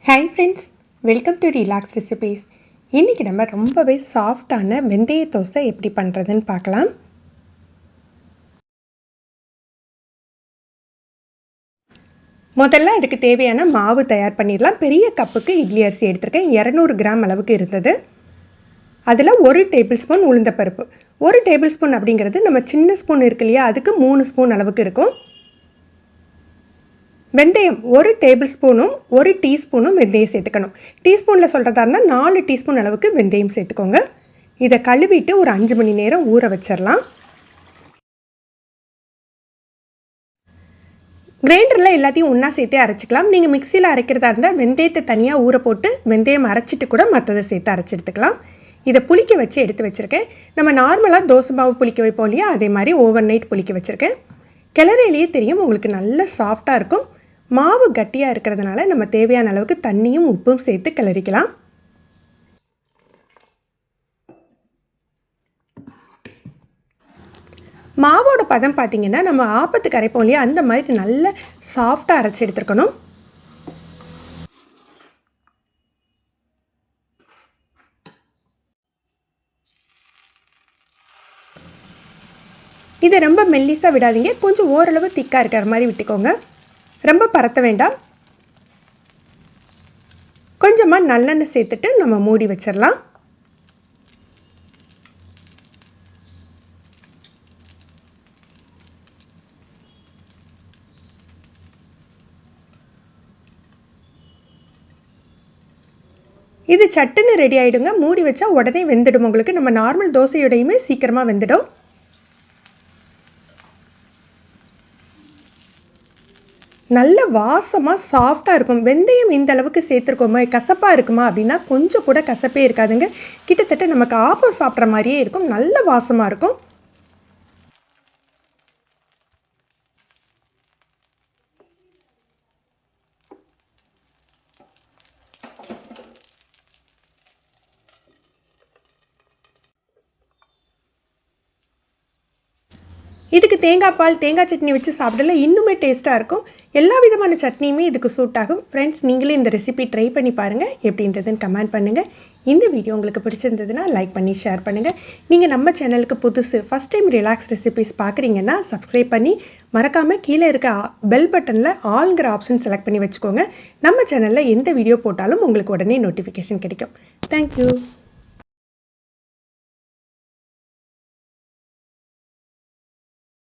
Hi friends, welcome to Relax Recipes. இன்னைக்கு நம்ம ரொம்பவே சாஃப்ட்டான வெந்தய தோசை எப்படி பண்றதுன்னு பார்க்கலாம். முதல்ல அதுக்கு தேவையான மாவு தயார் பண்ணிடலாம். பெரிய கப்புக்கு இட்லி அரிசி எடுத்துருக்கேன். 200 கிராம் அளவுக்கு இருந்தது. அதில் 1 டேபிள் ஸ்பூன் உளுந்தப்பருப்பு. 1 டேபிள் ஸ்பூன் அப்படிங்கிறது நம்ம சின்ன ஸ்பூன் இருக்கு இல்லையா, அதுக்கு 3 ஸ்பூன் அளவுக்கு இருக்கும். வெந்தயம் 1 டேபிள் ஸ்பூனும் 1 டீஸ்பூனும் வெந்தயம் சேர்த்துக்கணும். டீஸ்பூனில் சொல்கிறதா இருந்தால் 4 டீஸ்பூன் அளவுக்கு வெந்தயம் சேர்த்துக்கோங்க. இதை கழுவிட்டு ஒரு 5 மணி நேரம் ஊற வச்சிடலாம். கிரைண்டரில் எல்லாத்தையும் ஒன்றா சேர்த்தே அரைச்சிக்கலாம். நீங்கள் மிக்சியில் அரைக்கிறதா இருந்தால் வெந்தயத்தை தனியாக ஊற போட்டு வெந்தயம் அரைச்சிட்டு கூட மற்றதை சேர்த்து அரைச்சி எடுத்துக்கலாம். இதை புளிக்க வச்சு எடுத்து வச்சுருக்கேன். நம்ம நார்மலாக தோசை மாவு புளிக்க வைப்போம் இல்லையா, அதே மாதிரி ஓவர் நைட் புளிக்க வச்சுருக்கேன். கிளறையிலேயே தெரியும் உங்களுக்கு நல்ல சாஃப்டாக இருக்கும். மாவு கட்டியாக இருக்கிறதுனால நம்ம தேவையான அளவுக்கு தண்ணியும் உப்பும் சேர்த்து கிளறிக்கலாம். மாவோட பதம் பார்த்திங்கன்னா நம்ம ஆப்பத்துக்கு அரைப்போம் இல்லையா, அந்த மாதிரி நல்ல சாஃப்டாக அரைச்சி எடுத்துருக்கணும். இதை ரொம்ப மெல்லிசாக விடாதீங்க, கொஞ்சம் ஓரளவு திக்காக இருக்கிற மாதிரி விட்டுக்கோங்க. ரொம்ப பரத்த வேண்டாம். கொஞ்சமாக நல்லெண்ணெய் சேர்த்துட்டு நம்ம மூடி வச்சிடலாம். இது சட்டுன்னு ரெடி ஆகிடுங்க. மூடி வச்சா உடனே வெந்துடும். உங்களுக்கு நம்ம நார்மல் தோசையோடையுமே சீக்கிரமாக வெந்துடும். நல்ல வாசமாக சாஃப்டாக இருக்கும். வெந்தயம் இந்த அளவுக்கு சேர்த்துருக்கோமா, கசப்பாக இருக்குமா அப்படின்னா கொஞ்சம் கூட கசப்பே இருக்காதுங்க. கிட்டத்தட்ட நமக்கு ஆப்பம் சாப்பிட்ற மாதிரியே இருக்கும். நல்ல வாசமாக இருக்கும். இதுக்கு தேங்காய் பால், தேங்காய் சட்னி வச்சு சாப்பிடல இன்னுமே டேஸ்ட்டாக இருக்கும். எல்லா விதமான சட்னியுமே இதுக்கு சூட் ஆகும். ஃப்ரெண்ட்ஸ், நீங்களே இந்த ரெசிபி ட்ரை பண்ணி பாருங்கள். எப்படி இருந்ததுன்னு கமெண்ட் பண்ணுங்கள். இந்த வீடியோ உங்களுக்கு பிடிச்சிருந்ததுன்னா லைக் பண்ணி ஷேர் பண்ணுங்கள். நீங்கள் நம்ம சேனலுக்கு புதுசு ஃபஸ்ட் டைம் ரிலாக்ஸ் ரெசிபிஸ் பார்க்குறீங்கன்னா சப்ஸ்கிரைப் பண்ணி மறக்காமல் கீழே இருக்க பெல் பட்டனில் ஆல்ங்கிற ஆப்ஷன் செலக்ட் பண்ணி வச்சுக்கோங்க. நம்ம சேனலில் எந்த வீடியோ போட்டாலும் உங்களுக்கு உடனே நோட்டிஃபிகேஷன் கிடைக்கும். தேங்க்யூ.